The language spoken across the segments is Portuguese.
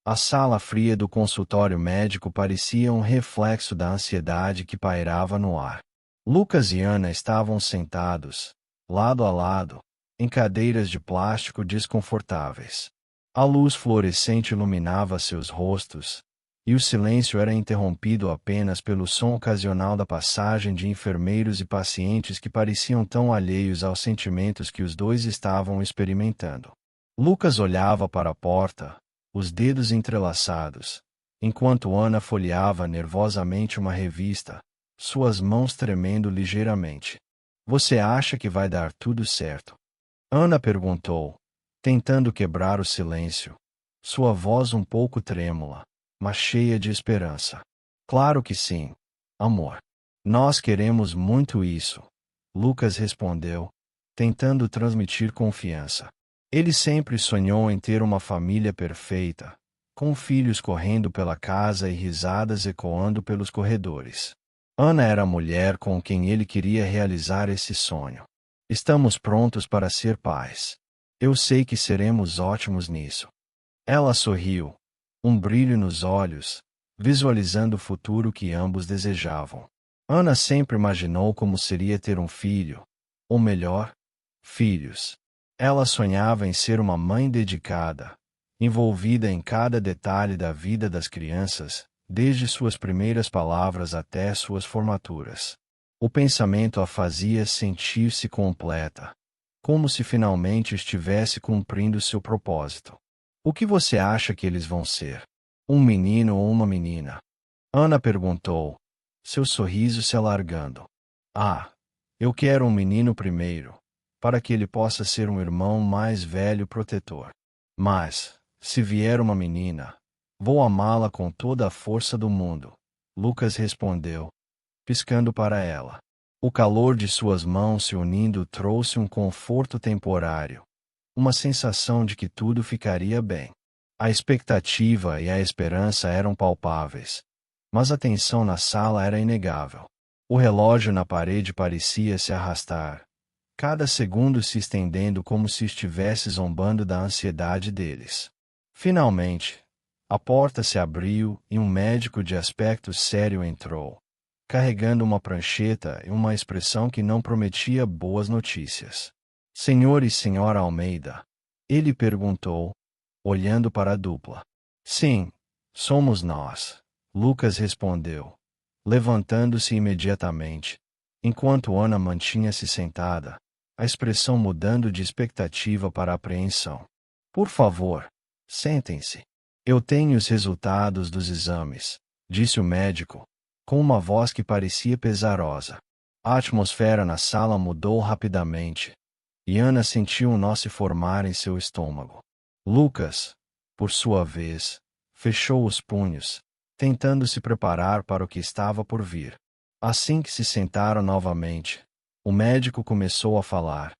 A sala fria do consultório médico parecia um reflexo da ansiedade que pairava no ar. Lucas e Ana estavam sentados, lado a lado, em cadeiras de plástico desconfortáveis. A luz fluorescente iluminava seus rostos, e o silêncio era interrompido apenas pelo som ocasional da passagem de enfermeiros e pacientes que pareciam tão alheios aos sentimentos que os dois estavam experimentando. Lucas olhava para a porta, os dedos entrelaçados, enquanto Ana folheava nervosamente uma revista, suas mãos tremendo ligeiramente. Você acha que vai dar tudo certo? Ana perguntou, tentando quebrar o silêncio, sua voz um pouco trêmula, mas cheia de esperança. Claro que sim, amor. Nós queremos muito isso, Lucas respondeu, tentando transmitir confiança. Ele sempre sonhou em ter uma família perfeita, com filhos correndo pela casa e risadas ecoando pelos corredores. Ana era a mulher com quem ele queria realizar esse sonho. Estamos prontos para ser pais. Eu sei que seremos ótimos nisso. Ela sorriu, um brilho nos olhos, visualizando o futuro que ambos desejavam. Ana sempre imaginou como seria ter um filho, ou melhor, filhos. Ela sonhava em ser uma mãe dedicada, envolvida em cada detalhe da vida das crianças, desde suas primeiras palavras até suas formaturas. O pensamento a fazia sentir-se completa, como se finalmente estivesse cumprindo seu propósito. O que você acha que eles vão ser? Um menino ou uma menina? Ana perguntou, seu sorriso se alargando. Ah, eu quero um menino primeiro, para que ele possa ser um irmão mais velho protetor. Mas, se vier uma menina, vou amá-la com toda a força do mundo, Lucas respondeu, piscando para ela. O calor de suas mãos se unindo trouxe um conforto temporário, uma sensação de que tudo ficaria bem. A expectativa e a esperança eram palpáveis, mas a tensão na sala era inegável. O relógio na parede parecia se arrastar, cada segundo se estendendo como se estivesse zombando da ansiedade deles. Finalmente, a porta se abriu e um médico de aspecto sério entrou, carregando uma prancheta e uma expressão que não prometia boas notícias. Senhor e senhora Almeida? Ele perguntou, olhando para a dupla. Sim, somos nós, Lucas respondeu, levantando-se imediatamente, enquanto Ana mantinha-se sentada, a expressão mudando de expectativa para apreensão. Por favor, sentem-se. Eu tenho os resultados dos exames, disse o médico, com uma voz que parecia pesarosa. A atmosfera na sala mudou rapidamente, e Ana sentiu um nó se formar em seu estômago. Lucas, por sua vez, fechou os punhos, tentando se preparar para o que estava por vir. Assim que se sentaram novamente, o médico começou a falar,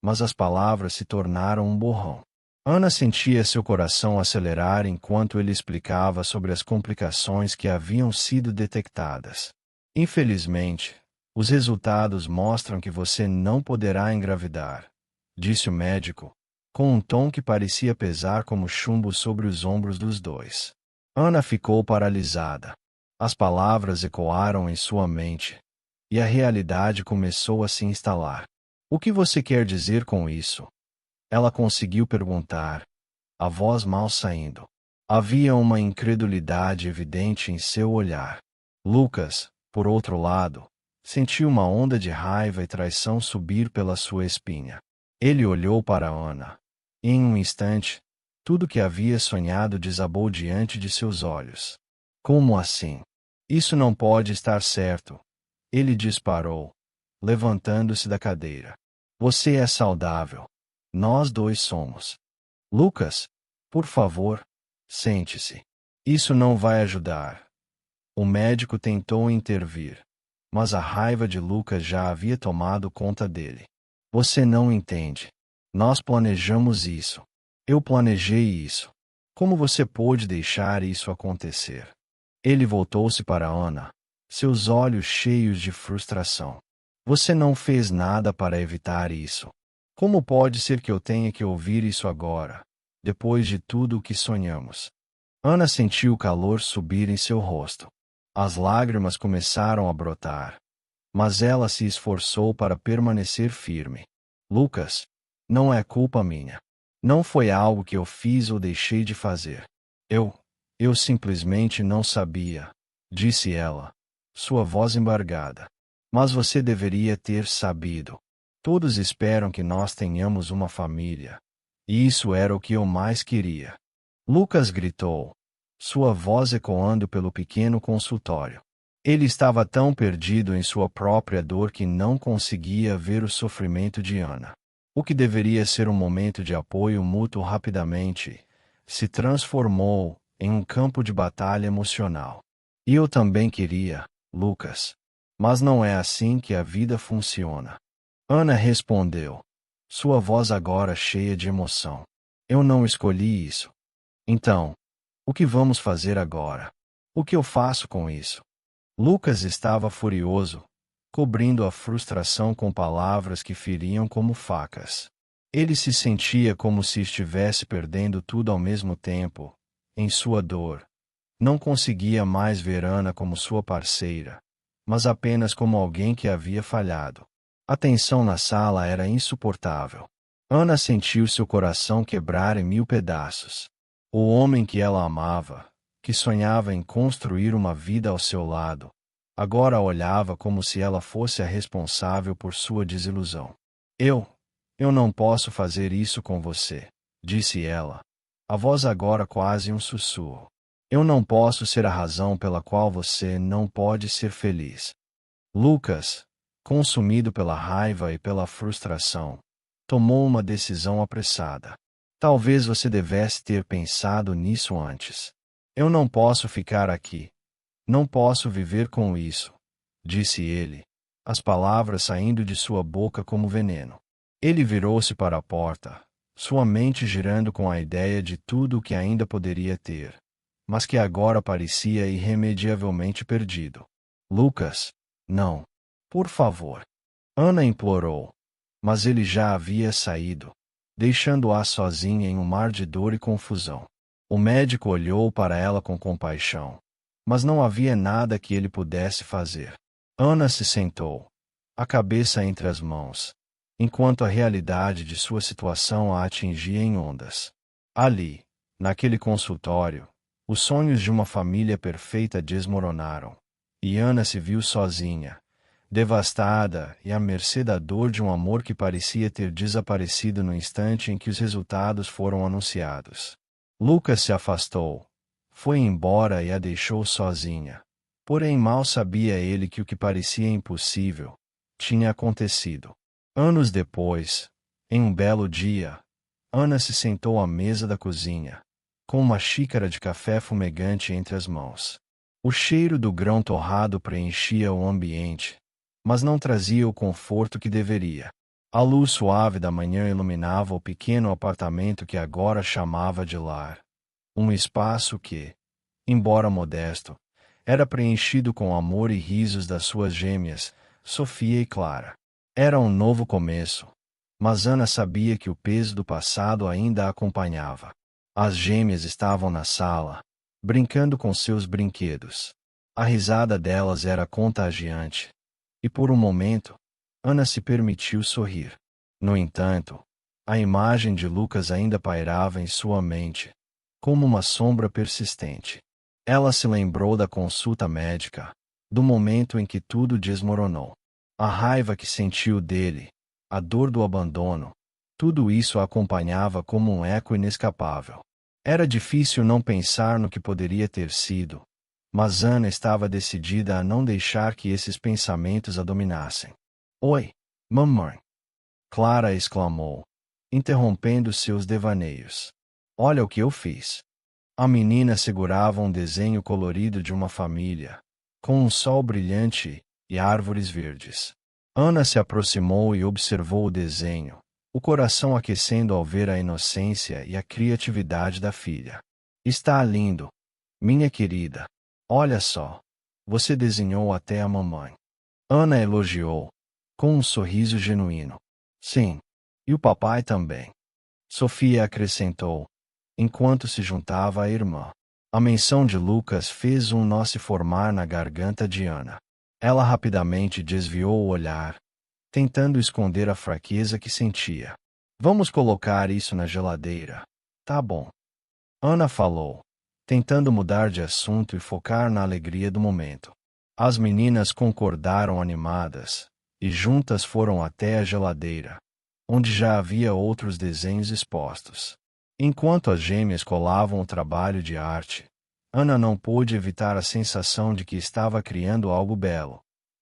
mas as palavras se tornaram um borrão. Ana sentia seu coração acelerar enquanto ele explicava sobre as complicações que haviam sido detectadas. Infelizmente, os resultados mostram que você não poderá engravidar, disse o médico, com um tom que parecia pesar como chumbo sobre os ombros dos dois. Ana ficou paralisada. As palavras ecoaram em sua mente, e a realidade começou a se instalar. O que você quer dizer com isso? Ela conseguiu perguntar, a voz mal saindo. Havia uma incredulidade evidente em seu olhar. Lucas, por outro lado, sentiu uma onda de raiva e traição subir pela sua espinha. Ele olhou para Ana. E em um instante, tudo que havia sonhado desabou diante de seus olhos. Como assim? Isso não pode estar certo. Ele disparou, levantando-se da cadeira. Você é saudável. Nós dois somos. Lucas, por favor, sente-se. Isso não vai ajudar. O médico tentou intervir, mas a raiva de Lucas já havia tomado conta dele. Você não entende. Nós planejamos isso. Eu planejei isso. Como você pôde deixar isso acontecer? Ele voltou-se para Ana, seus olhos cheios de frustração. Você não fez nada para evitar isso. Como pode ser que eu tenha que ouvir isso agora, depois de tudo o que sonhamos? Ana sentiu o calor subir em seu rosto. As lágrimas começaram a brotar. Mas ela se esforçou para permanecer firme. Lucas, não é culpa minha. Não foi algo que eu fiz ou deixei de fazer. Eu simplesmente não sabia, disse ela, sua voz embargada. Mas você deveria ter sabido. Todos esperam que nós tenhamos uma família. E isso era o que eu mais queria. Lucas gritou, sua voz ecoando pelo pequeno consultório. Ele estava tão perdido em sua própria dor que não conseguia ver o sofrimento de Ana. O que deveria ser um momento de apoio mútuo rapidamente se transformou em um campo de batalha emocional. E eu também queria, Lucas. Mas não é assim que a vida funciona. Ana respondeu, sua voz agora cheia de emoção. Eu não escolhi isso. Então, o que vamos fazer agora? O que eu faço com isso? Lucas estava furioso, cobrindo a frustração com palavras que feriam como facas. Ele se sentia como se estivesse perdendo tudo ao mesmo tempo, em sua dor. Não conseguia mais ver Ana como sua parceira, mas apenas como alguém que havia falhado. A tensão na sala era insuportável. Ana sentiu seu coração quebrar em 1000 pedaços. O homem que ela amava, que sonhava em construir uma vida ao seu lado, agora a olhava como se ela fosse a responsável por sua desilusão. Eu não posso fazer isso com você, disse ela, a voz agora quase um sussurro. Eu não posso ser a razão pela qual você não pode ser feliz. Lucas, consumido pela raiva e pela frustração, tomou uma decisão apressada. Talvez você devesse ter pensado nisso antes. Eu não posso ficar aqui. Não posso viver com isso, disse ele, as palavras saindo de sua boca como veneno. Ele virou-se para a porta, sua mente girando com a ideia de tudo o que ainda poderia ter, mas que agora parecia irremediavelmente perdido. Lucas, não. Por favor. Ana implorou, mas ele já havia saído, deixando-a sozinha em um mar de dor e confusão. O médico olhou para ela com compaixão, mas não havia nada que ele pudesse fazer. Ana se sentou, a cabeça entre as mãos, enquanto a realidade de sua situação a atingia em ondas. Ali, naquele consultório, os sonhos de uma família perfeita desmoronaram, e Ana se viu sozinha, devastada e à mercê da dor de um amor que parecia ter desaparecido no instante em que os resultados foram anunciados. Lucas se afastou, foi embora e a deixou sozinha. Porém, mal sabia ele que o que parecia impossível tinha acontecido. Anos depois, em um belo dia, Ana se sentou à mesa da cozinha, com uma xícara de café fumegante entre as mãos. O cheiro do grão torrado preenchia o ambiente, mas não trazia o conforto que deveria. A luz suave da manhã iluminava o pequeno apartamento que agora chamava de lar. Um espaço que, embora modesto, era preenchido com amor e risos das suas gêmeas, Sofia e Clara. Era um novo começo, mas Ana sabia que o peso do passado ainda a acompanhava. As gêmeas estavam na sala, brincando com seus brinquedos. A risada delas era contagiante, e por um momento, Ana se permitiu sorrir. No entanto, a imagem de Lucas ainda pairava em sua mente, como uma sombra persistente. Ela se lembrou da consulta médica, do momento em que tudo desmoronou. A raiva que sentiu dele, a dor do abandono, tudo isso a acompanhava como um eco inescapável. Era difícil não pensar no que poderia ter sido, mas Ana estava decidida a não deixar que esses pensamentos a dominassem. Oi, mamãe! Clara exclamou, interrompendo seus devaneios. Olha o que eu fiz. A menina segurava um desenho colorido de uma família, com um sol brilhante e árvores verdes. Ana se aproximou e observou o desenho, o coração aquecendo ao ver a inocência e a criatividade da filha. Está lindo, minha querida. Olha só, você desenhou até a mamãe. Ana elogiou, com um sorriso genuíno. Sim, e o papai também. Sofia acrescentou, enquanto se juntava à irmã. A menção de Lucas fez um nó se formar na garganta de Ana. Ela rapidamente desviou o olhar, tentando esconder a fraqueza que sentia. Vamos colocar isso na geladeira. Tá bom. Ana falou, tentando mudar de assunto e focar na alegria do momento. As meninas concordaram animadas, e juntas foram até a geladeira, onde já havia outros desenhos expostos. Enquanto as gêmeas colavam o trabalho de arte, Ana não pôde evitar a sensação de que estava criando algo belo,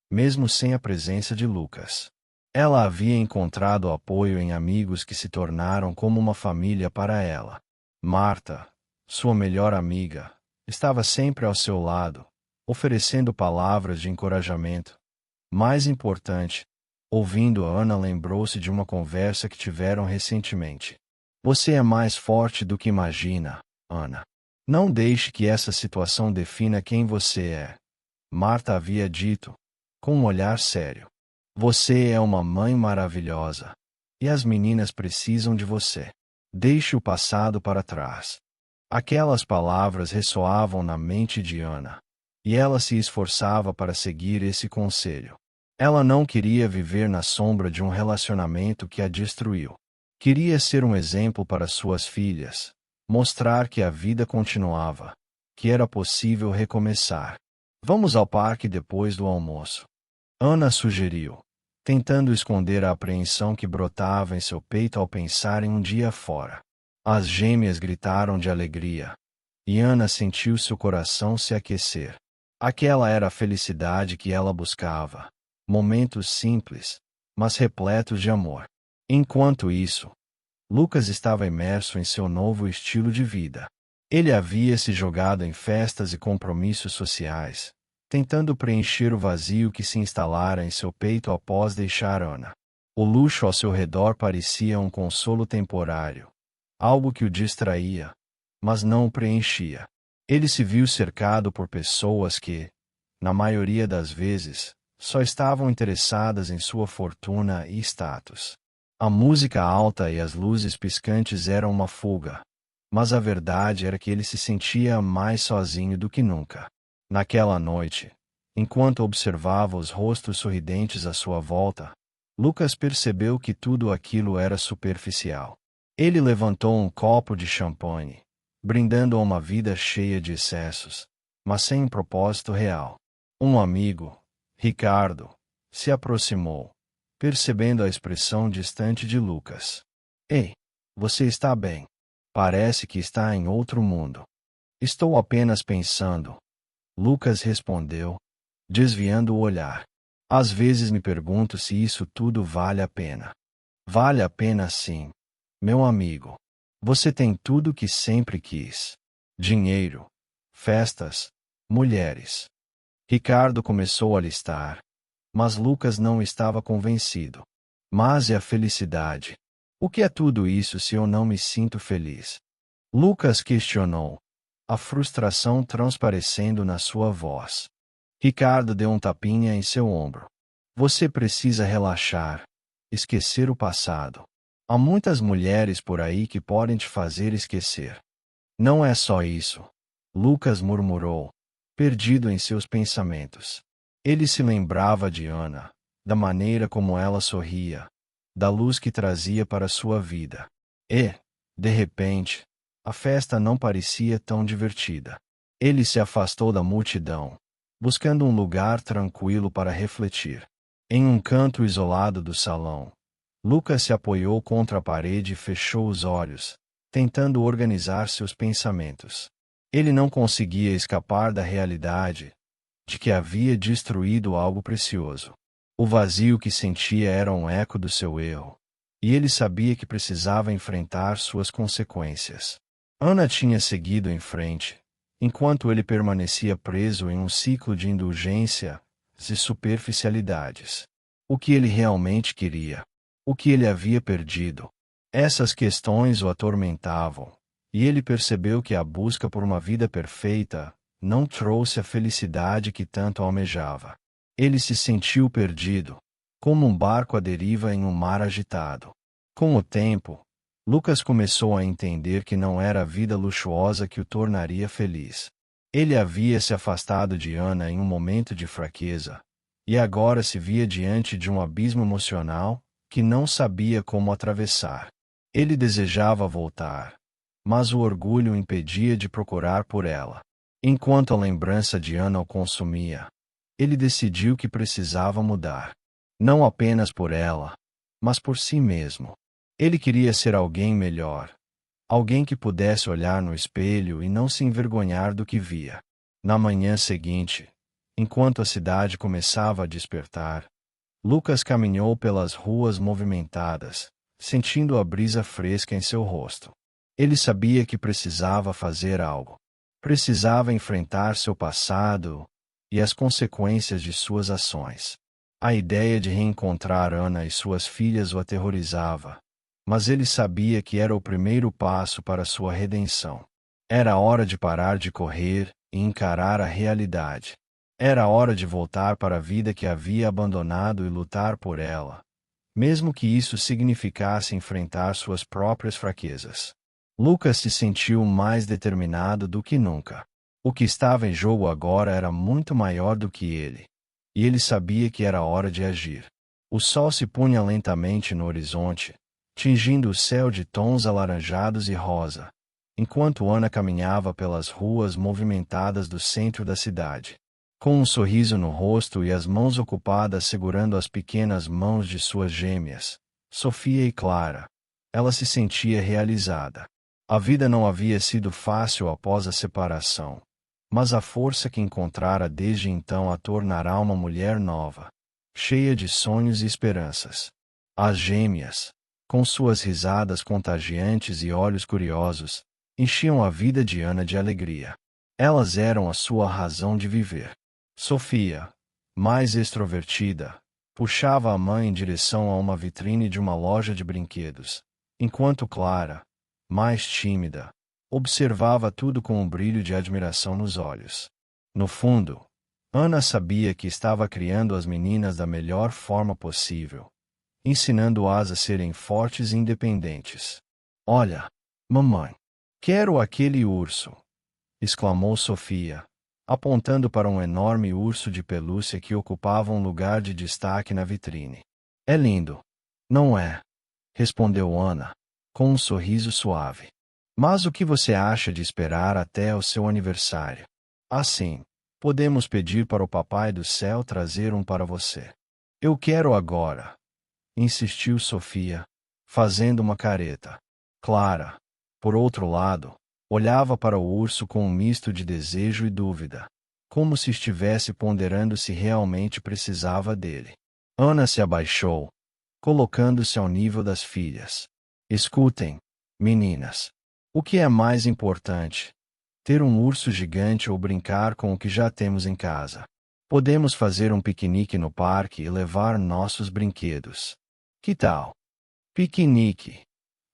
mesmo sem a presença de Lucas. Ela havia encontrado apoio em amigos que se tornaram como uma família para ela. Marta, sua melhor amiga, estava sempre ao seu lado, oferecendo palavras de encorajamento. Mais importante, ouvindo a Ana, lembrou-se de uma conversa que tiveram recentemente. Você é mais forte do que imagina, Ana. Não deixe que essa situação defina quem você é. Marta havia dito, com um olhar sério. Você é uma mãe maravilhosa. E as meninas precisam de você. Deixe o passado para trás. Aquelas palavras ressoavam na mente de Ana, e ela se esforçava para seguir esse conselho. Ela não queria viver na sombra de um relacionamento que a destruiu. Queria ser um exemplo para suas filhas, mostrar que a vida continuava, que era possível recomeçar. Vamos ao parque depois do almoço. Ana sugeriu, tentando esconder a apreensão que brotava em seu peito ao pensar em um dia fora. As gêmeas gritaram de alegria, e Ana sentiu seu coração se aquecer. Aquela era a felicidade que ela buscava. Momentos simples, mas repletos de amor. Enquanto isso, Lucas estava imerso em seu novo estilo de vida. Ele havia se jogado em festas e compromissos sociais, tentando preencher o vazio que se instalara em seu peito após deixar Ana. O luxo ao seu redor parecia um consolo temporário, algo que o distraía, mas não o preenchia. Ele se viu cercado por pessoas que, na maioria das vezes, só estavam interessadas em sua fortuna e status. A música alta e as luzes piscantes eram uma fuga, mas a verdade era que ele se sentia mais sozinho do que nunca. Naquela noite, enquanto observava os rostos sorridentes à sua volta, Lucas percebeu que tudo aquilo era superficial. Ele levantou um copo de champanhe, brindando a uma vida cheia de excessos, mas sem um propósito real. Um amigo, Ricardo, se aproximou, percebendo a expressão distante de Lucas. Ei, você está bem? Parece que está em outro mundo. Estou apenas pensando. Lucas respondeu, desviando o olhar. Às vezes me pergunto se isso tudo vale a pena. Vale a pena sim, meu amigo. Você tem tudo o que sempre quis. Dinheiro, festas, mulheres. Ricardo começou a listar, mas Lucas não estava convencido. Mas é a felicidade. O que é tudo isso se eu não me sinto feliz? Lucas questionou, a frustração transparecendo na sua voz. Ricardo deu um tapinha em seu ombro. Você precisa relaxar, esquecer o passado. Há muitas mulheres por aí que podem te fazer esquecer. Não é só isso, Lucas murmurou, perdido em seus pensamentos. Ele se lembrava de Ana, da maneira como ela sorria, da luz que trazia para sua vida. E, de repente, a festa não parecia tão divertida. Ele se afastou da multidão, buscando um lugar tranquilo para refletir. Em um canto isolado do salão, Lucas se apoiou contra a parede e fechou os olhos, tentando organizar seus pensamentos. Ele não conseguia escapar da realidade de que havia destruído algo precioso. O vazio que sentia era um eco do seu erro, e ele sabia que precisava enfrentar suas consequências. Ana tinha seguido em frente, enquanto ele permanecia preso em um ciclo de indulgência e superficialidades. O que ele realmente queria? O que ele havia perdido? Essas questões o atormentavam, e ele percebeu que a busca por uma vida perfeita não trouxe a felicidade que tanto almejava. Ele se sentiu perdido, como um barco à deriva em um mar agitado. Com o tempo, Lucas começou a entender que não era a vida luxuosa que o tornaria feliz. Ele havia se afastado de Ana em um momento de fraqueza, e agora se via diante de um abismo emocional que não sabia como atravessar. Ele desejava voltar, mas o orgulho o impedia de procurar por ela. Enquanto a lembrança de Ana o consumia, ele decidiu que precisava mudar. Não apenas por ela, mas por si mesmo. Ele queria ser alguém melhor. Alguém que pudesse olhar no espelho e não se envergonhar do que via. Na manhã seguinte, enquanto a cidade começava a despertar, Lucas caminhou pelas ruas movimentadas, sentindo a brisa fresca em seu rosto. Ele sabia que precisava fazer algo. Precisava enfrentar seu passado e as consequências de suas ações. A ideia de reencontrar Ana e suas filhas o aterrorizava, mas ele sabia que era o primeiro passo para sua redenção. Era hora de parar de correr e encarar a realidade. Era hora de voltar para a vida que havia abandonado e lutar por ela, mesmo que isso significasse enfrentar suas próprias fraquezas. Lucas se sentiu mais determinado do que nunca. O que estava em jogo agora era muito maior do que ele, e ele sabia que era hora de agir. O sol se punha lentamente no horizonte, tingindo o céu de tons alaranjados e rosa, enquanto Ana caminhava pelas ruas movimentadas do centro da cidade. Com um sorriso no rosto e as mãos ocupadas segurando as pequenas mãos de suas gêmeas, Sofia e Clara, ela se sentia realizada. A vida não havia sido fácil após a separação, mas a força que encontrara desde então a tornará uma mulher nova, cheia de sonhos e esperanças. As gêmeas, com suas risadas contagiantes e olhos curiosos, enchiam a vida de Ana de alegria. Elas eram a sua razão de viver. Sofia, mais extrovertida, puxava a mãe em direção a uma vitrine de uma loja de brinquedos, enquanto Clara, mais tímida, observava tudo com um brilho de admiração nos olhos. No fundo, Ana sabia que estava criando as meninas da melhor forma possível, ensinando-as a serem fortes e independentes. Olha, mamãe, quero aquele urso! Exclamou Sofia, apontando para um enorme urso de pelúcia que ocupava um lugar de destaque na vitrine. É lindo, não é? Respondeu Ana, com um sorriso suave. Mas o que você acha de esperar até o seu aniversário? Assim, podemos pedir para o Papai do Céu trazer um para você. Eu quero agora, insistiu Sofia, fazendo uma careta. Clara, por outro lado, olhava para o urso com um misto de desejo e dúvida, como se estivesse ponderando se realmente precisava dele. Ana se abaixou, colocando-se ao nível das filhas. Escutem, meninas. O que é mais importante? Ter um urso gigante ou brincar com o que já temos em casa? Podemos fazer um piquenique no parque e levar nossos brinquedos. Que tal? Piquenique!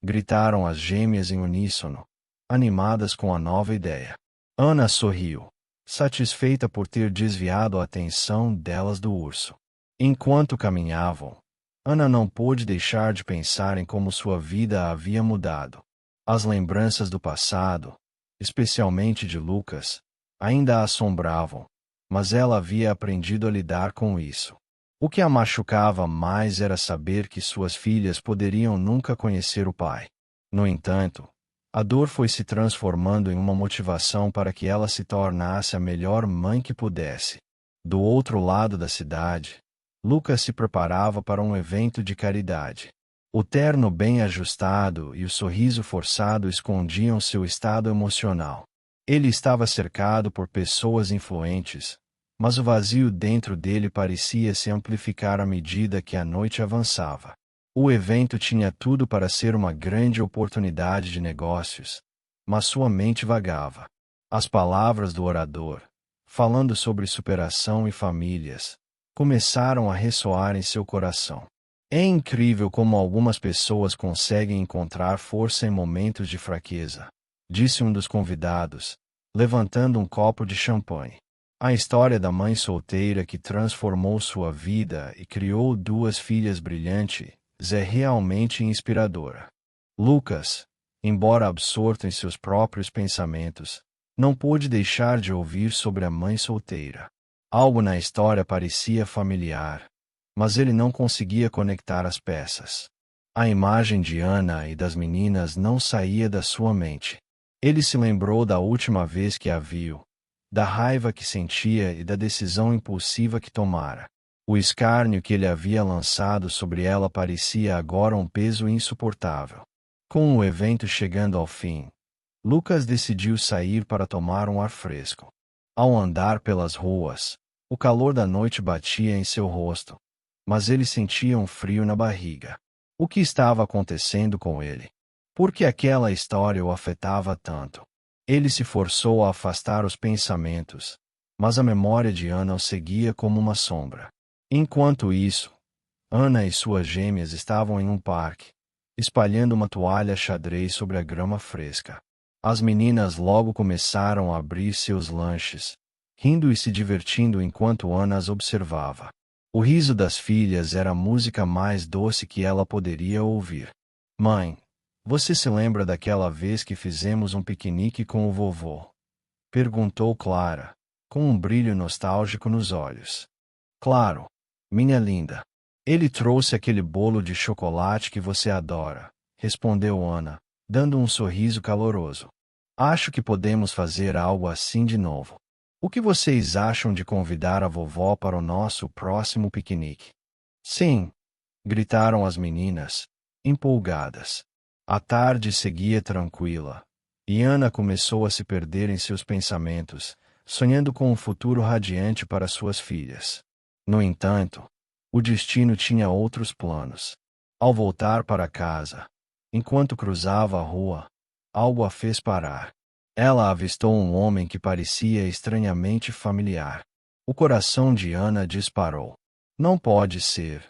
Gritaram as gêmeas em uníssono, animadas com a nova ideia. Ana sorriu, satisfeita por ter desviado a atenção delas do urso. Enquanto caminhavam, Ana não pôde deixar de pensar em como sua vida a havia mudado. As lembranças do passado, especialmente de Lucas, ainda a assombravam, mas ela havia aprendido a lidar com isso. O que a machucava mais era saber que suas filhas poderiam nunca conhecer o pai. No entanto, a dor foi se transformando em uma motivação para que ela se tornasse a melhor mãe que pudesse. Do outro lado da cidade, Lucas se preparava para um evento de caridade. O terno bem ajustado e o sorriso forçado escondiam seu estado emocional. Ele estava cercado por pessoas influentes, mas o vazio dentro dele parecia se amplificar à medida que a noite avançava. O evento tinha tudo para ser uma grande oportunidade de negócios, mas sua mente vagava. As palavras do orador, falando sobre superação e famílias, começaram a ressoar em seu coração. É incrível como algumas pessoas conseguem encontrar força em momentos de fraqueza, disse um dos convidados, levantando um copo de champanhe. A história da mãe solteira que transformou sua vida e criou duas filhas brilhantes é realmente inspiradora. Lucas, embora absorto em seus próprios pensamentos, não pôde deixar de ouvir sobre a mãe solteira. Algo na história parecia familiar, mas ele não conseguia conectar as peças. A imagem de Ana e das meninas não saía da sua mente. Ele se lembrou da última vez que a viu, da raiva que sentia e da decisão impulsiva que tomara. O escárnio que ele havia lançado sobre ela parecia agora um peso insuportável. Com o evento chegando ao fim, Lucas decidiu sair para tomar um ar fresco. Ao andar pelas ruas, o calor da noite batia em seu rosto, mas ele sentia um frio na barriga. O que estava acontecendo com ele? Por que aquela história o afetava tanto? Ele se forçou a afastar os pensamentos, mas a memória de Ana o seguia como uma sombra. Enquanto isso, Ana e suas gêmeas estavam em um parque, espalhando uma toalha xadrez sobre a grama fresca. As meninas logo começaram a abrir seus lanches, rindo e se divertindo enquanto Ana as observava. O riso das filhas era a música mais doce que ela poderia ouvir. Mãe, você se lembra daquela vez que fizemos um piquenique com o vovô? Perguntou Clara, com um brilho nostálgico nos olhos. Claro, minha linda. Ele trouxe aquele bolo de chocolate que você adora, respondeu Ana, dando um sorriso caloroso. Acho que podemos fazer algo assim de novo. O que vocês acham de convidar a vovó para o nosso próximo piquenique? Sim, gritaram as meninas, empolgadas. A tarde seguia tranquila, e Ana começou a se perder em seus pensamentos, sonhando com um futuro radiante para suas filhas. No entanto, o destino tinha outros planos. Ao voltar para casa, enquanto cruzava a rua, algo a fez parar. Ela avistou um homem que parecia estranhamente familiar. O coração de Ana disparou. Não pode ser,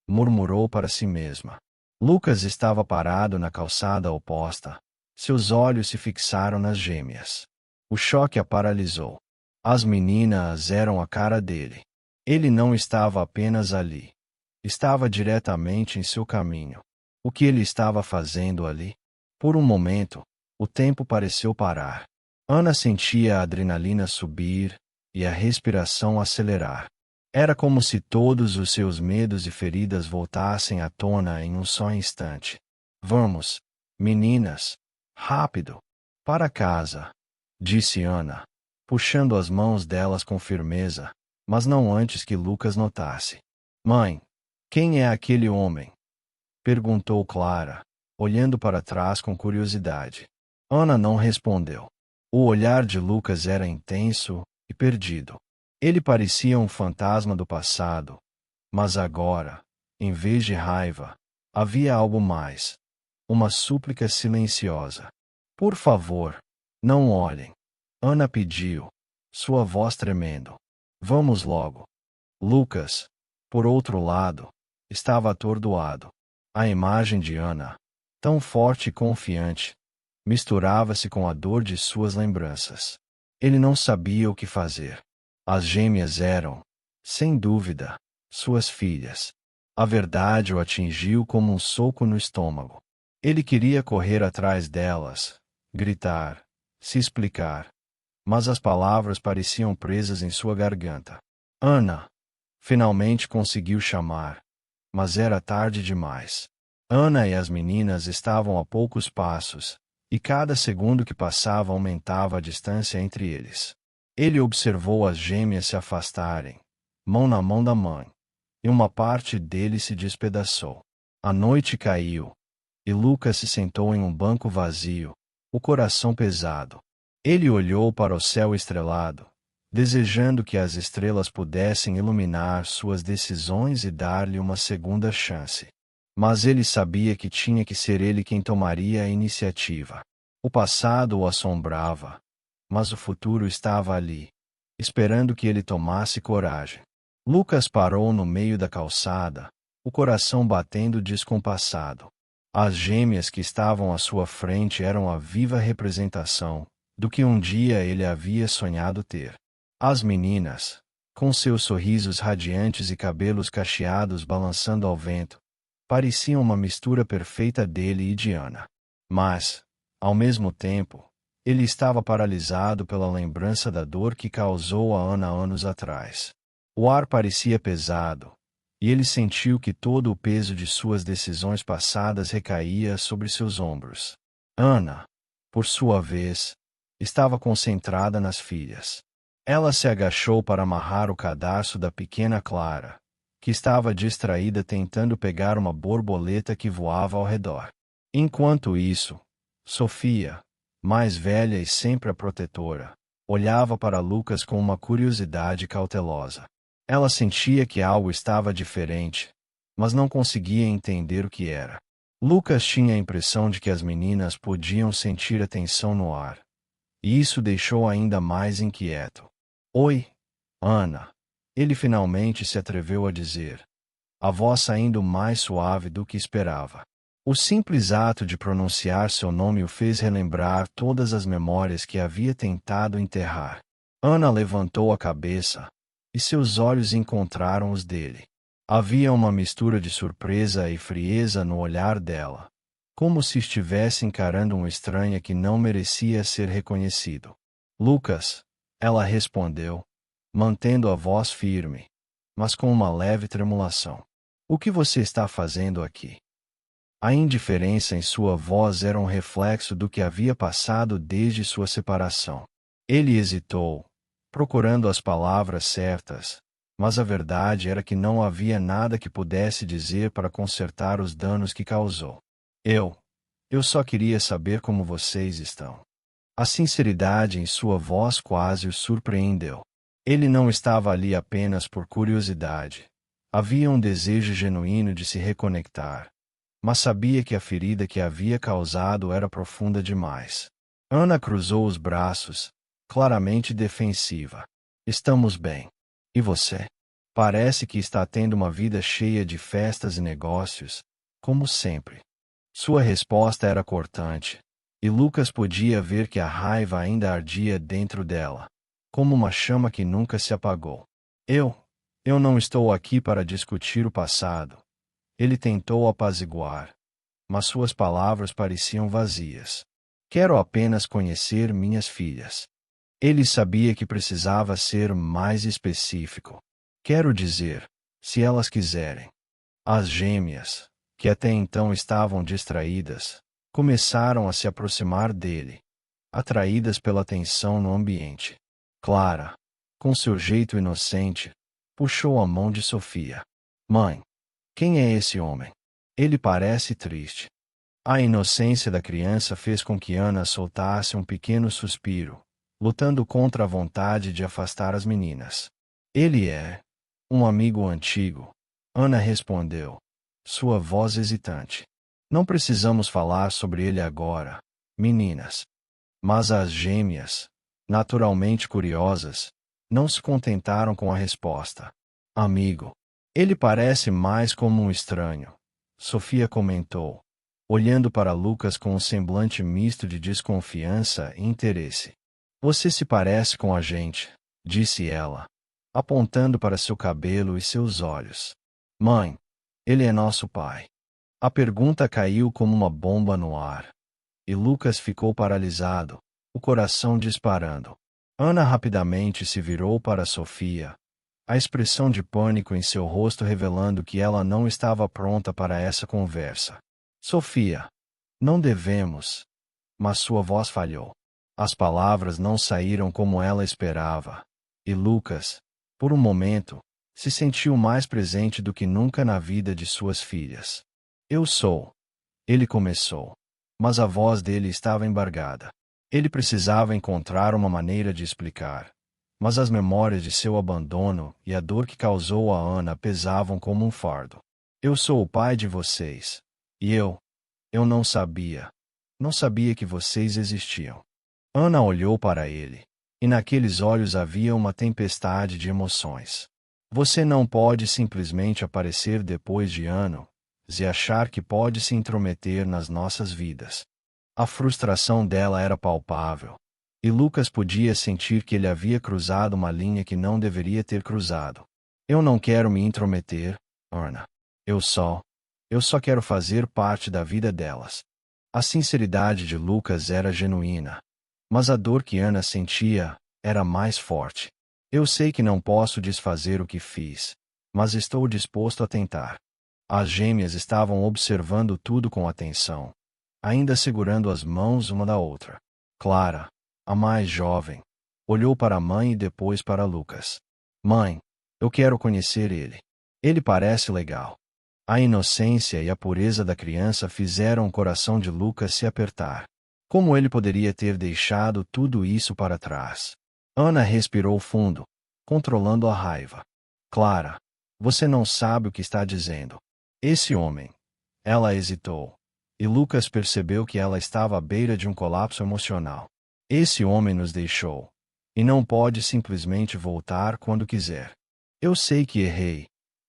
murmurou para si mesma. Lucas estava parado na calçada oposta. Seus olhos se fixaram nas gêmeas. O choque a paralisou. As meninas eram a cara dele. Ele não estava apenas ali. Estava diretamente em seu caminho. O que ele estava fazendo ali? Por um momento, o tempo pareceu parar. Ana sentia a adrenalina subir e a respiração acelerar. Era como se todos os seus medos e feridas voltassem à tona em um só instante. Vamos, meninas, rápido, para casa, disse Ana, puxando as mãos delas com firmeza, mas não antes que Lucas notasse. Mãe, quem é aquele homem? Perguntou Clara, olhando para trás com curiosidade. Ana não respondeu. O olhar de Lucas era intenso e perdido. Ele parecia um fantasma do passado, mas agora, em vez de raiva, havia algo mais. Uma súplica silenciosa. Por favor, não olhem. Ana pediu, sua voz tremendo. Vamos logo. Lucas, por outro lado, estava atordoado. A imagem de Ana, tão forte e confiante, misturava-se com a dor de suas lembranças. Ele não sabia o que fazer. As gêmeas eram, sem dúvida, suas filhas. A verdade o atingiu como um soco no estômago. Ele queria correr atrás delas, gritar, se explicar, mas as palavras pareciam presas em sua garganta. Ana! Finalmente conseguiu chamar, mas era tarde demais. Ana e as meninas estavam a poucos passos, e cada segundo que passava aumentava a distância entre eles. Ele observou as gêmeas se afastarem, mão na mão da mãe, e uma parte dele se despedaçou. A noite caiu, e Lucas se sentou em um banco vazio, o coração pesado. Ele olhou para o céu estrelado, desejando que as estrelas pudessem iluminar suas decisões e dar-lhe uma segunda chance. Mas ele sabia que tinha que ser ele quem tomaria a iniciativa. O passado o assombrava, mas o futuro estava ali, esperando que ele tomasse coragem. Lucas parou no meio da calçada, o coração batendo descompassado. As gêmeas que estavam à sua frente eram a viva representação do que um dia ele havia sonhado ter. As meninas, com seus sorrisos radiantes e cabelos cacheados balançando ao vento, Parecia uma mistura perfeita dele e de Ana. Mas, ao mesmo tempo, ele estava paralisado pela lembrança da dor que causou a Ana anos atrás. O ar parecia pesado, e ele sentiu que todo o peso de suas decisões passadas recaía sobre seus ombros. Ana, por sua vez, estava concentrada nas filhas. Ela se agachou para amarrar o cadarço da pequena Clara, que estava distraída tentando pegar uma borboleta que voava ao redor. Enquanto isso, Sofia, mais velha e sempre a protetora, olhava para Lucas com uma curiosidade cautelosa. Ela sentia que algo estava diferente, mas não conseguia entender o que era. Lucas tinha a impressão de que as meninas podiam sentir a tensão no ar, e isso deixou ainda mais inquieto. Oi, Ana. Ele finalmente se atreveu a dizer, a voz saindo mais suave do que esperava. O simples ato de pronunciar seu nome o fez relembrar todas as memórias que havia tentado enterrar. Ana levantou a cabeça, e seus olhos encontraram os dele. Havia uma mistura de surpresa e frieza no olhar dela, como se estivesse encarando um estranho que não merecia ser reconhecido. Lucas, ela respondeu, mantendo a voz firme, mas com uma leve tremulação. O que você está fazendo aqui? A indiferença em sua voz era um reflexo do que havia passado desde sua separação. Ele hesitou, procurando as palavras certas, mas a verdade era que não havia nada que pudesse dizer para consertar os danos que causou. Eu só queria saber como vocês estão. A sinceridade em sua voz quase o surpreendeu. Ele não estava ali apenas por curiosidade. Havia um desejo genuíno de se reconectar, mas sabia que a ferida que havia causado era profunda demais. Ana cruzou os braços, claramente defensiva. Estamos bem. E você? Parece que está tendo uma vida cheia de festas e negócios, como sempre. Sua resposta era cortante, e Lucas podia ver que a raiva ainda ardia dentro dela, como uma chama que nunca se apagou. Eu não estou aqui para discutir o passado. Ele tentou apaziguar, mas suas palavras pareciam vazias. Quero apenas conhecer minhas filhas. Ele sabia que precisava ser mais específico. Quero dizer, se elas quiserem. As gêmeas, que até então estavam distraídas, começaram a se aproximar dele, atraídas pela tensão no ambiente. Clara, com seu jeito inocente, puxou a mão de Sofia. Mãe, quem é esse homem? Ele parece triste. A inocência da criança fez com que Ana soltasse um pequeno suspiro, lutando contra a vontade de afastar as meninas. Ele é um amigo antigo, Ana respondeu, sua voz hesitante. Não precisamos falar sobre ele agora, meninas. Mas as gêmeas, naturalmente curiosas, não se contentaram com a resposta. Amigo. Ele parece mais como um estranho, Sofia comentou, olhando para Lucas com um semblante misto de desconfiança e interesse. Você se parece com a gente, disse ela, apontando para seu cabelo e seus olhos. Mãe, ele é nosso pai. A pergunta caiu como uma bomba no ar, e Lucas ficou paralisado, o coração disparando. Ana rapidamente se virou para Sofia, a expressão de pânico em seu rosto revelando que ela não estava pronta para essa conversa. Sofia, não devemos. Mas sua voz falhou. As palavras não saíram como ela esperava, e Lucas, por um momento, se sentiu mais presente do que nunca na vida de suas filhas. Eu sou. Ele começou, mas a voz dele estava embargada. Ele precisava encontrar uma maneira de explicar, mas as memórias de seu abandono e a dor que causou a Ana pesavam como um fardo. Eu sou o pai de vocês. E eu não sabia. Não sabia que vocês existiam. Ana olhou para ele, e naqueles olhos havia uma tempestade de emoções. Você não pode simplesmente aparecer depois de anos e achar que pode se intrometer nas nossas vidas. A frustração dela era palpável, e Lucas podia sentir que ele havia cruzado uma linha que não deveria ter cruzado. Eu não quero me intrometer, Ana. Eu só Eu só quero fazer parte da vida delas. A sinceridade de Lucas era genuína. Mas a dor que Ana sentia era mais forte. Eu sei que não posso desfazer o que fiz, mas estou disposto a tentar. As gêmeas estavam observando tudo com atenção, ainda segurando as mãos uma da outra. Clara, a mais jovem, olhou para a mãe e depois para Lucas. Mãe, eu quero conhecer ele. Ele parece legal. A inocência e a pureza da criança fizeram o coração de Lucas se apertar. Como ele poderia ter deixado tudo isso para trás? Ana respirou fundo, controlando a raiva. Clara, você não sabe o que está dizendo. Esse homem. Ela hesitou. E Lucas percebeu que ela estava à beira de um colapso emocional. Esse homem nos deixou. E não pode simplesmente voltar quando quiser. Eu sei que errei.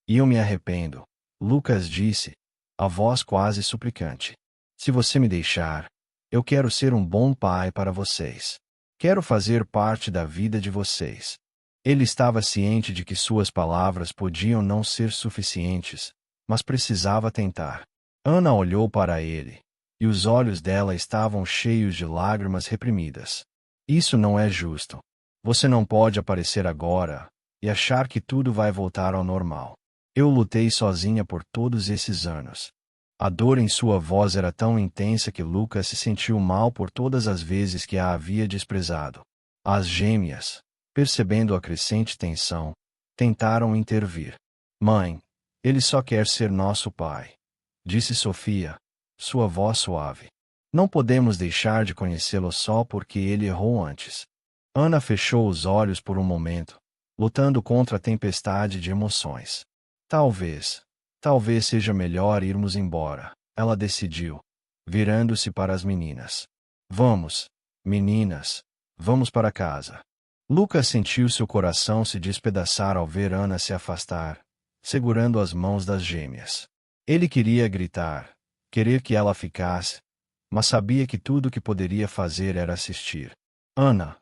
E eu me arrependo. Lucas disse, a voz quase suplicante. Se você me deixar, eu quero ser um bom pai para vocês. Quero fazer parte da vida de vocês. Ele estava ciente de que suas palavras podiam não ser suficientes, mas precisava tentar. Ana olhou para ele, e os olhos dela estavam cheios de lágrimas reprimidas. Isso não é justo. Você não pode aparecer agora e achar que tudo vai voltar ao normal. Eu lutei sozinha por todos esses anos. A dor em sua voz era tão intensa que Lucas se sentiu mal por todas as vezes que a havia desprezado. As gêmeas, percebendo a crescente tensão, tentaram intervir. Mãe, ele só quer ser nosso pai, disse Sofia, sua voz suave. Não podemos deixar de conhecê-lo só porque ele errou antes. Ana fechou os olhos por um momento, lutando contra a tempestade de emoções. Talvez seja melhor irmos embora, ela decidiu, virando-se para as meninas. Vamos, meninas, vamos para casa. Lucas sentiu seu coração se despedaçar ao ver Ana se afastar, segurando as mãos das gêmeas. Ele queria gritar, querer que ela ficasse, mas sabia que tudo o que poderia fazer era assistir. Ana,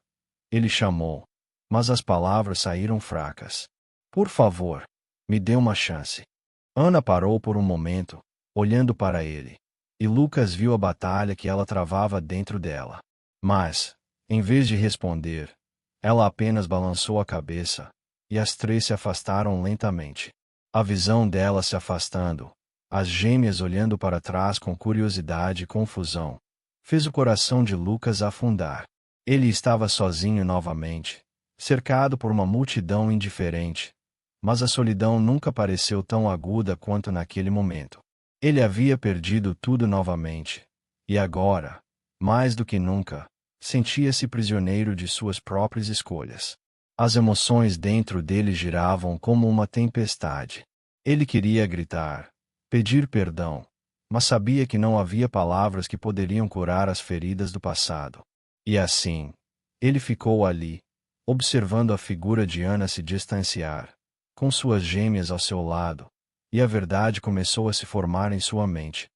ele chamou, mas as palavras saíram fracas. Por favor, me dê uma chance. Ana parou por um momento, olhando para ele, e Lucas viu a batalha que ela travava dentro dela. Mas, em vez de responder, ela apenas balançou a cabeça, e as três se afastaram lentamente. A visão dela se afastando, as gêmeas olhando para trás com curiosidade e confusão, fez o coração de Lucas afundar. Ele estava sozinho novamente, cercado por uma multidão indiferente, mas a solidão nunca pareceu tão aguda quanto naquele momento. Ele havia perdido tudo novamente, e agora, mais do que nunca, sentia-se prisioneiro de suas próprias escolhas. As emoções dentro dele giravam como uma tempestade. Ele queria gritar, pedir perdão, mas sabia que não havia palavras que poderiam curar as feridas do passado. E assim, ele ficou ali, observando a figura de Ana se distanciar, com suas gêmeas ao seu lado, e a verdade começou a se formar em sua mente.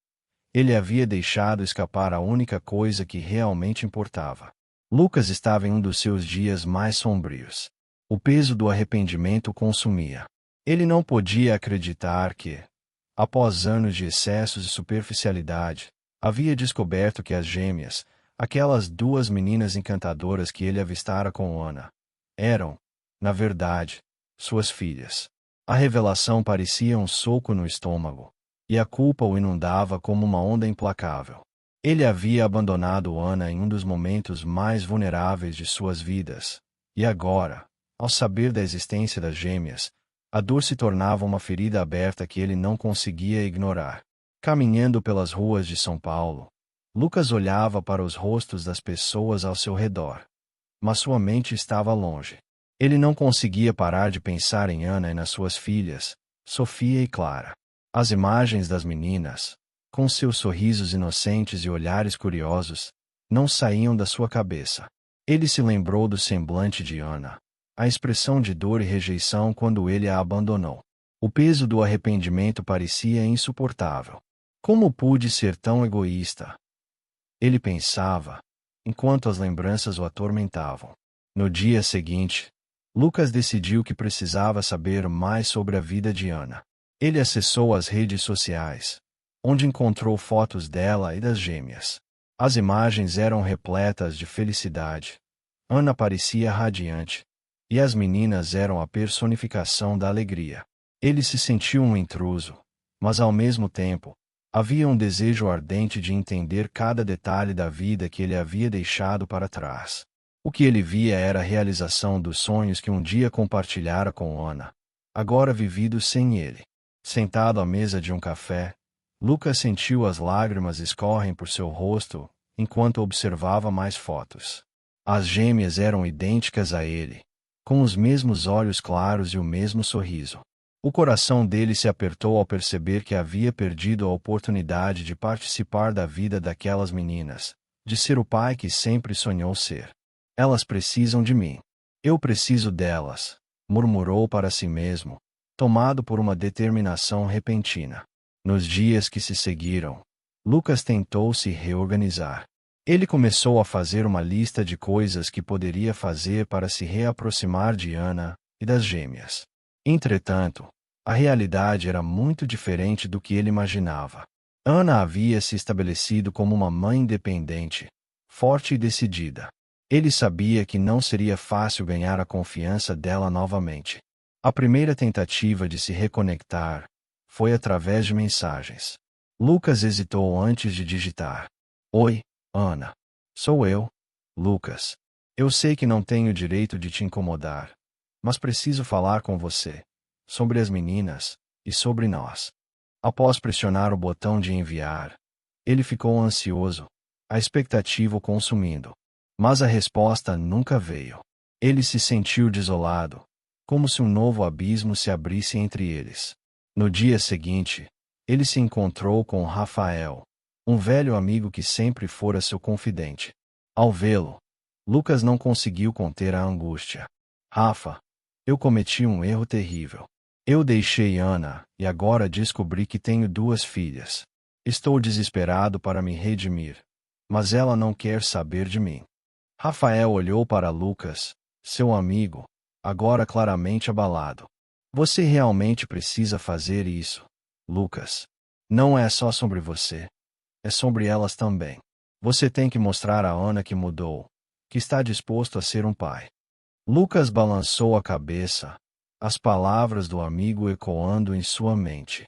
Ele havia deixado escapar a única coisa que realmente importava. Lucas estava em um dos seus dias mais sombrios. O peso do arrependimento consumia. Ele não podia acreditar que, após anos de excessos e superficialidade, havia descoberto que as gêmeas, aquelas duas meninas encantadoras que ele avistara com Ana, eram, na verdade, suas filhas. A revelação parecia um soco no estômago, e a culpa o inundava como uma onda implacável. Ele havia abandonado Ana em um dos momentos mais vulneráveis de suas vidas, e agora, ao saber da existência das gêmeas, a dor se tornava uma ferida aberta que ele não conseguia ignorar. Caminhando pelas ruas de São Paulo, Lucas olhava para os rostos das pessoas ao seu redor, mas sua mente estava longe. Ele não conseguia parar de pensar em Ana e nas suas filhas, Sofia e Clara. As imagens das meninas, com seus sorrisos inocentes e olhares curiosos, não saíam da sua cabeça. Ele se lembrou do semblante de Ana, a expressão de dor e rejeição quando ele a abandonou. O peso do arrependimento parecia insuportável. Como pude ser tão egoísta? Ele pensava, enquanto as lembranças o atormentavam. No dia seguinte, Lucas decidiu que precisava saber mais sobre a vida de Ana. Ele acessou as redes sociais, onde encontrou fotos dela e das gêmeas. As imagens eram repletas de felicidade. Ana parecia radiante, e as meninas eram a personificação da alegria. Ele se sentiu um intruso, mas ao mesmo tempo, havia um desejo ardente de entender cada detalhe da vida que ele havia deixado para trás. O que ele via era a realização dos sonhos que um dia compartilhara com Ana, agora vividos sem ele. Sentado à mesa de um café, Lucas sentiu as lágrimas escorrem por seu rosto enquanto observava mais fotos. As gêmeas eram idênticas a ele, com os mesmos olhos claros e o mesmo sorriso. O coração dele se apertou ao perceber que havia perdido a oportunidade de participar da vida daquelas meninas, de ser o pai que sempre sonhou ser. Elas precisam de mim. Eu preciso delas, murmurou para si mesmo, tomado por uma determinação repentina. Nos dias que se seguiram, Lucas tentou se reorganizar. Ele começou a fazer uma lista de coisas que poderia fazer para se reaproximar de Ana e das gêmeas. Entretanto, a realidade era muito diferente do que ele imaginava. Ana havia se estabelecido como uma mãe independente, forte e decidida. Ele sabia que não seria fácil ganhar a confiança dela novamente. A primeira tentativa de se reconectar foi através de mensagens. Lucas hesitou antes de digitar. Oi, Ana. Sou eu, Lucas. Eu sei que não tenho o direito de te incomodar, mas preciso falar com você sobre as meninas e sobre nós. Após pressionar o botão de enviar, ele ficou ansioso, a expectativa o consumindo. Mas a resposta nunca veio. Ele se sentiu desolado, como se um novo abismo se abrisse entre eles. No dia seguinte, ele se encontrou com Rafael, um velho amigo que sempre fora seu confidente. Ao vê-lo, Lucas não conseguiu conter a angústia. Rafa, eu cometi um erro terrível. Eu deixei Ana e agora descobri que tenho 2 filhas. Estou desesperado para me redimir, mas ela não quer saber de mim. Rafael olhou para Lucas, seu amigo, agora claramente abalado. Você realmente precisa fazer isso, Lucas. Não é só sobre você. É sobre elas também. Você tem que mostrar a Ana que mudou, que está disposto a ser um pai. Lucas balançou a cabeça, as palavras do amigo ecoando em sua mente.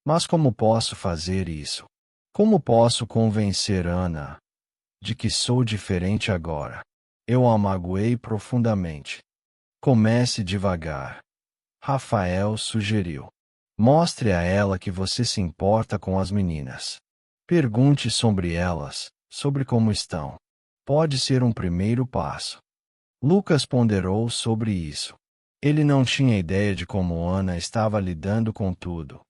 Mas como posso fazer isso? Como posso convencer Ana de que sou diferente agora? Eu a magoei profundamente. Comece devagar. Rafael sugeriu. Mostre a ela que você se importa com as meninas. Pergunte sobre elas, sobre como estão. Pode ser um primeiro passo. Lucas ponderou sobre isso. Ele não tinha ideia de como Ana estava lidando com tudo,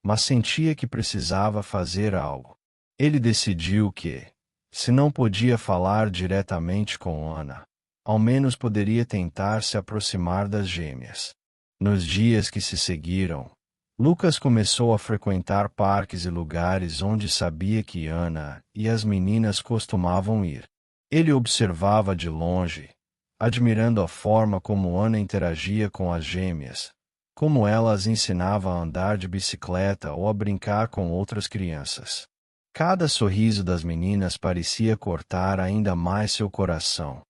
mas sentia que precisava fazer algo. Ele decidiu que, se não podia falar diretamente com Ana, ao menos poderia tentar se aproximar das gêmeas. Nos dias que se seguiram, Lucas começou a frequentar parques e lugares onde sabia que Ana e as meninas costumavam ir. Ele observava de longe, admirando a forma como Ana interagia com as gêmeas, como ela as ensinava a andar de bicicleta ou a brincar com outras crianças. Cada sorriso das meninas parecia cortar ainda mais seu coração,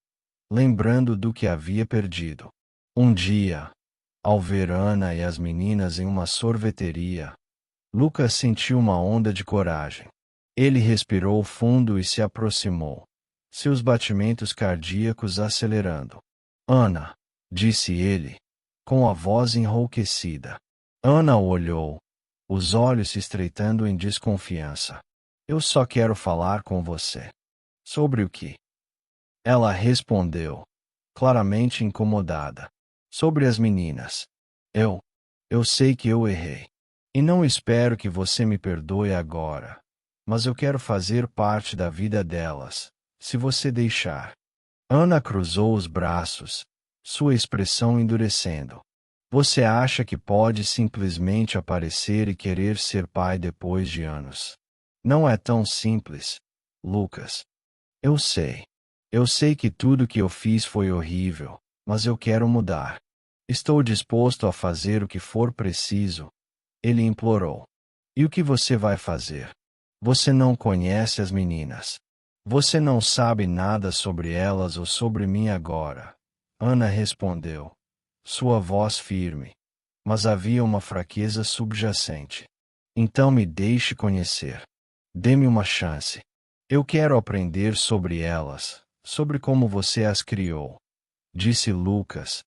lembrando do que havia perdido. Um dia, ao ver Ana e as meninas em uma sorveteria, Lucas sentiu uma onda de coragem. Ele respirou fundo e se aproximou, seus batimentos cardíacos acelerando. Ana, disse ele, com a voz enrouquecida. Ana o olhou, os olhos se estreitando em desconfiança. Eu só quero falar com você. Sobre o que? Ela respondeu, claramente incomodada. Sobre as meninas. Eu sei que eu errei. E não espero que você me perdoe agora. Mas eu quero fazer parte da vida delas, se você deixar. Ana cruzou os braços, sua expressão endurecendo. Você acha que pode simplesmente aparecer e querer ser pai depois de anos? Não é tão simples, Lucas. Eu sei. Eu sei que tudo que eu fiz foi horrível, mas eu quero mudar. Estou disposto a fazer o que for preciso, ele implorou. E o que você vai fazer? Você não conhece as meninas. Você não sabe nada sobre elas ou sobre mim agora. Ana respondeu, sua voz firme. Mas havia uma fraqueza subjacente. Então me deixe conhecer. Dê-me uma chance. Eu quero aprender sobre elas, sobre como você as criou. Disse Lucas,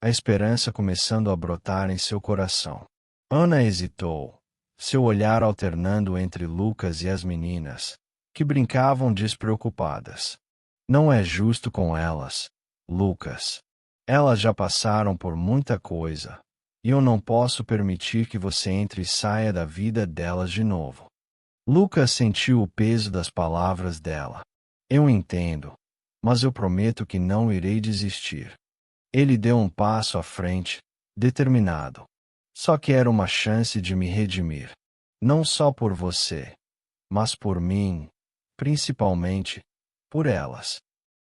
a esperança começando a brotar em seu coração. Ana hesitou, seu olhar alternando entre Lucas e as meninas, que brincavam despreocupadas. Não é justo com elas, Lucas. Elas já passaram por muita coisa, e eu não posso permitir que você entre e saia da vida delas de novo. Lucas sentiu o peso das palavras dela. Eu entendo, mas eu prometo que não irei desistir. Ele deu um passo à frente, determinado. Só quero uma chance de me redimir. Não só por você, mas por mim, principalmente, por elas.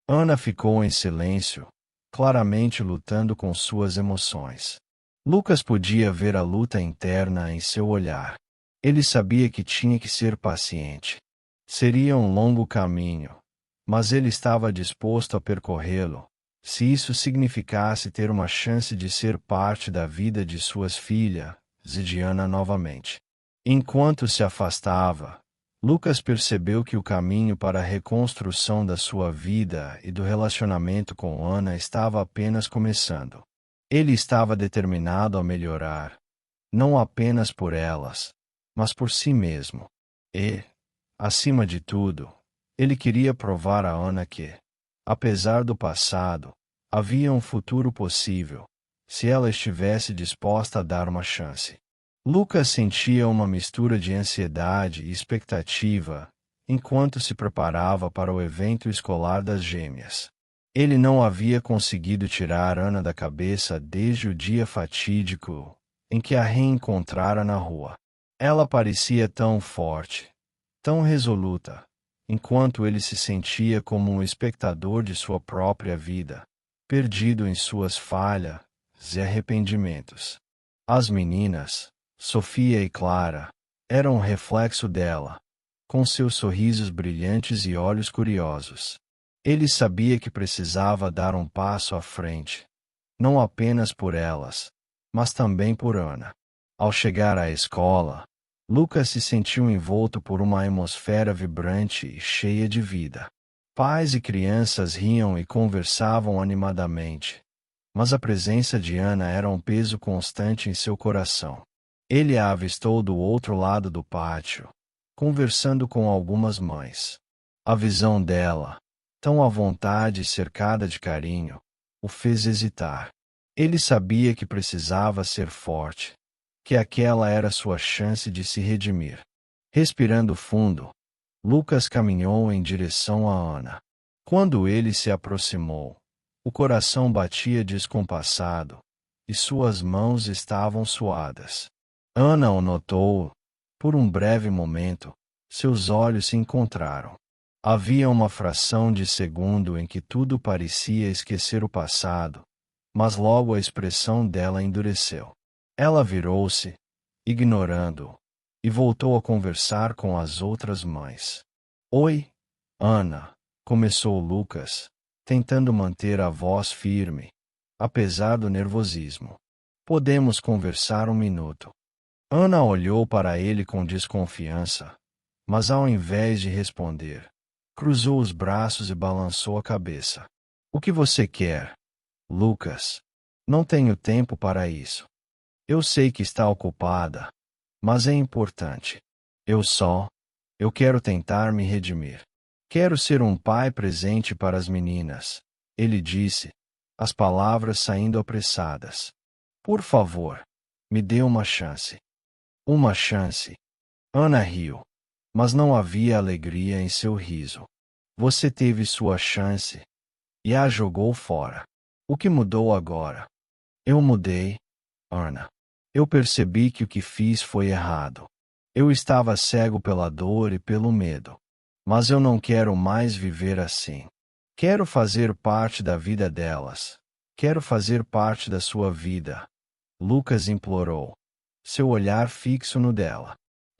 Ana ficou em silêncio, claramente lutando com suas emoções. Lucas podia ver a luta interna em seu olhar. Ele sabia que tinha que ser paciente. Seria um longo caminho, mas ele estava disposto a percorrê-lo, se isso significasse ter uma chance de ser parte da vida de suas filhas e de Ana novamente. Enquanto se afastava, Lucas percebeu que o caminho para a reconstrução da sua vida e do relacionamento com Ana estava apenas começando. Ele estava determinado a melhorar, não apenas por elas, mas por si mesmo. E, acima de tudo, ele queria provar a Ana que, apesar do passado, havia um futuro possível, se ela estivesse disposta a dar uma chance. Lucas sentia uma mistura de ansiedade e expectativa enquanto se preparava para o evento escolar das gêmeas. Ele não havia conseguido tirar Ana da cabeça desde o dia fatídico em que a reencontrara na rua. Ela parecia tão forte, tão resoluta, enquanto ele se sentia como um espectador de sua própria vida, perdido em suas falhas e arrependimentos. As meninas, Sofia e Clara, eram um reflexo dela, com seus sorrisos brilhantes e olhos curiosos. Ele sabia que precisava dar um passo à frente, não apenas por elas, mas também por Ana. Ao chegar à escola, Lucas se sentiu envolto por uma atmosfera vibrante e cheia de vida. Pais e crianças riam e conversavam animadamente, mas a presença de Ana era um peso constante em seu coração. Ele a avistou do outro lado do pátio, conversando com algumas mães. A visão dela, tão à vontade e cercada de carinho, o fez hesitar. Ele sabia que precisava ser forte, que aquela era sua chance de se redimir. Respirando fundo, Lucas caminhou em direção a Ana. Quando ele se aproximou, o coração batia descompassado, e suas mãos estavam suadas. Ana o notou. Por um breve momento, seus olhos se encontraram. Havia uma fração de segundo em que tudo parecia esquecer o passado, mas logo a expressão dela endureceu. Ela virou-se, ignorando-o, e voltou a conversar com as outras mães. Oi, Ana, começou Lucas, tentando manter a voz firme, apesar do nervosismo. Podemos conversar um minuto. Ana olhou para ele com desconfiança, mas ao invés de responder, cruzou os braços e balançou a cabeça. O que você quer, Lucas? Não tenho tempo para isso. Eu sei que está ocupada, mas é importante. Eu quero tentar me redimir. Quero ser um pai presente para as meninas, ele disse, as palavras saindo apressadas. Por favor, me dê uma chance. Uma chance. Ana riu, mas não havia alegria em seu riso. Você teve sua chance e a jogou fora. O que mudou agora? Eu mudei, Ana. Eu percebi que o que fiz foi errado. Eu estava cego pela dor e pelo medo. Mas eu não quero mais viver assim. Quero fazer parte da vida delas. Quero fazer parte da sua vida. Lucas implorou, seu olhar fixo no dela.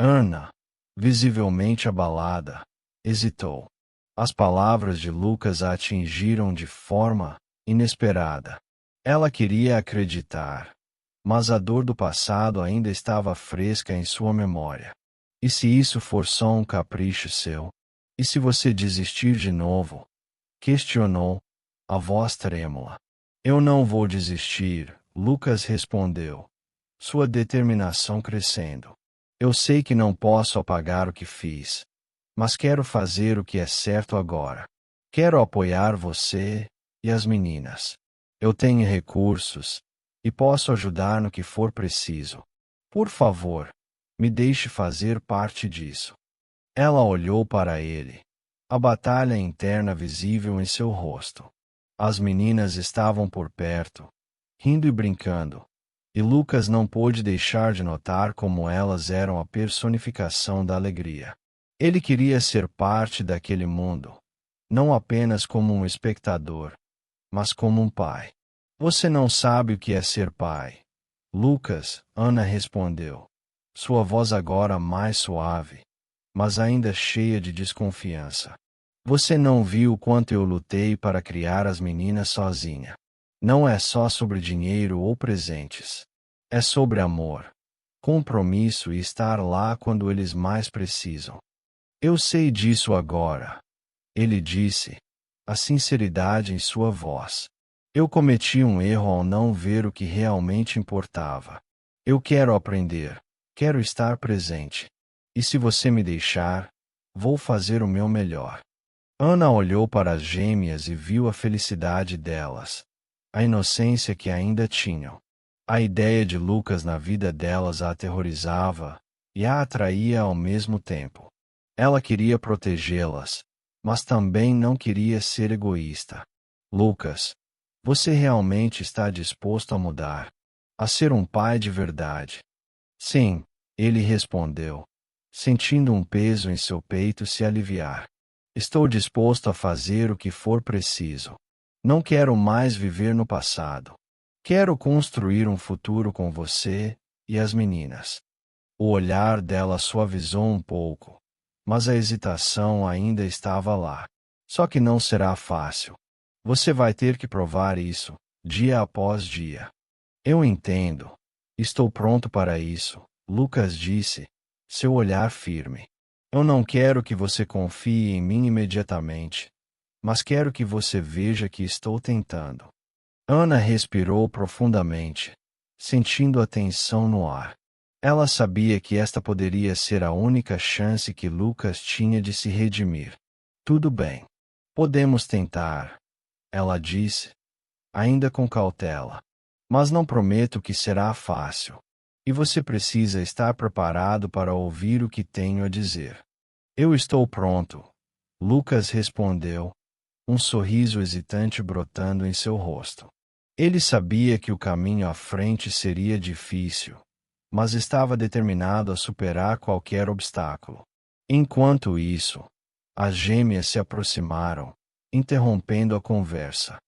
Ana, visivelmente abalada, hesitou. As palavras de Lucas a atingiram de forma inesperada. Ela queria acreditar, mas a dor do passado ainda estava fresca em sua memória. E se isso for só um capricho seu? E se você desistir de novo? Questionou, a voz trêmula. Eu não vou desistir, Lucas respondeu, sua determinação crescendo. Eu sei que não posso apagar o que fiz, mas quero fazer o que é certo agora. Quero apoiar você e as meninas. Eu tenho recursos e posso ajudar no que for preciso. Por favor, me deixe fazer parte disso. Ela olhou para ele, a batalha interna visível em seu rosto. As meninas estavam por perto, rindo e brincando, e Lucas não pôde deixar de notar como elas eram a personificação da alegria. Ele queria ser parte daquele mundo, não apenas como um espectador, mas como um pai. Você não sabe o que é ser pai, Lucas, Ana respondeu, sua voz agora mais suave, mas ainda cheia de desconfiança. Você não viu o quanto eu lutei para criar as meninas sozinha. Não é só sobre dinheiro ou presentes. É sobre amor, compromisso e estar lá quando eles mais precisam. Eu sei disso agora, ele disse, a sinceridade em sua voz. Eu cometi um erro ao não ver o que realmente importava. Eu quero aprender, quero estar presente. E se você me deixar, vou fazer o meu melhor. Ana olhou para as gêmeas e viu a felicidade delas, a inocência que ainda tinham. A ideia de Lucas na vida delas a aterrorizava e a atraía ao mesmo tempo. Ela queria protegê-las, mas também não queria ser egoísta. Lucas, você realmente está disposto a mudar, a ser um pai de verdade? Sim, ele respondeu, sentindo um peso em seu peito se aliviar. Estou disposto a fazer o que for preciso. Não quero mais viver no passado. Quero construir um futuro com você e as meninas. O olhar dela suavizou um pouco, mas a hesitação ainda estava lá. Só que não será fácil. Você vai ter que provar isso, dia após dia. Eu entendo. Estou pronto para isso, Lucas disse, seu olhar firme. Eu não quero que você confie em mim imediatamente, mas quero que você veja que estou tentando. Ana respirou profundamente, sentindo a tensão no ar. Ela sabia que esta poderia ser a única chance que Lucas tinha de se redimir. Tudo bem. Podemos tentar, ela disse, ainda com cautela. Mas não prometo que será fácil. E você precisa estar preparado para ouvir o que tenho a dizer. Eu estou pronto, Lucas respondeu, um sorriso hesitante brotando em seu rosto. Ele sabia que o caminho à frente seria difícil, mas estava determinado a superar qualquer obstáculo. Enquanto isso, as gêmeas se aproximaram, interrompendo a conversa.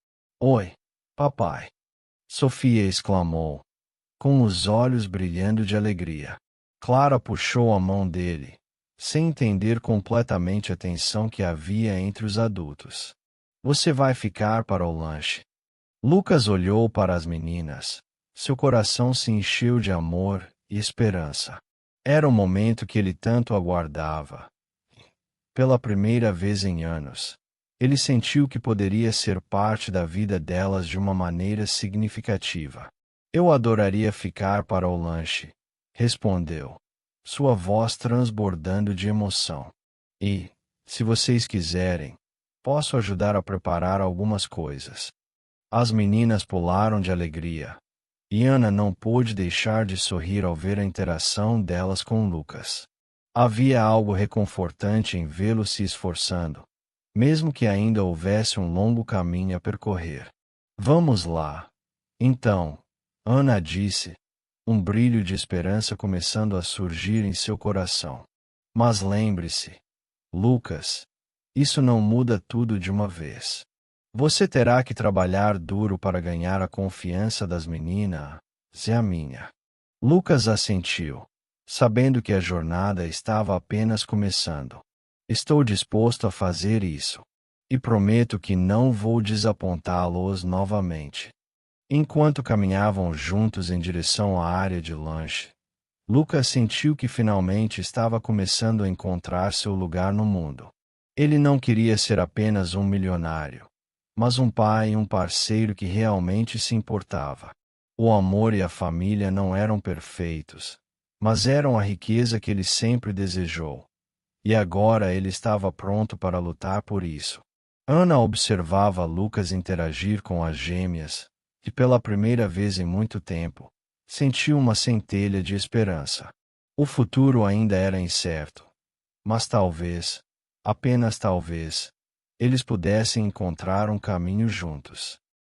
Oi, papai! Sofia exclamou, com os olhos brilhando de alegria. Clara puxou a mão dele, sem entender completamente a tensão que havia entre os adultos. Você vai ficar para o lanche. Lucas olhou para as meninas. Seu coração se encheu de amor e esperança. Era o momento que ele tanto aguardava. Pela primeira vez em anos, ele sentiu que poderia ser parte da vida delas de uma maneira significativa. Eu adoraria ficar para o lanche, respondeu, sua voz transbordando de emoção. E, se vocês quiserem, posso ajudar a preparar algumas coisas. As meninas pularam de alegria, e Ana não pôde deixar de sorrir ao ver a interação delas com Lucas. Havia algo reconfortante em vê-lo se esforçando, mesmo que ainda houvesse um longo caminho a percorrer. Vamos lá. Então, Ana disse, um brilho de esperança começando a surgir em seu coração. Mas lembre-se, Lucas, isso não muda tudo de uma vez. Você terá que trabalhar duro para ganhar a confiança das meninas e a minha. Lucas assentiu, sabendo que a jornada estava apenas começando. Estou disposto a fazer isso. E prometo que não vou desapontá-los novamente. Enquanto caminhavam juntos em direção à área de lanche, Lucas sentiu que finalmente estava começando a encontrar seu lugar no mundo. Ele não queria ser apenas um milionário, mas um pai e um parceiro que realmente se importava. O amor e a família não eram perfeitos, mas eram a riqueza que ele sempre desejou. E agora ele estava pronto para lutar por isso. Ana observava Lucas interagir com as gêmeas, e pela primeira vez em muito tempo, sentiu uma centelha de esperança. O futuro ainda era incerto, mas talvez, apenas talvez, eles pudessem encontrar um caminho juntos.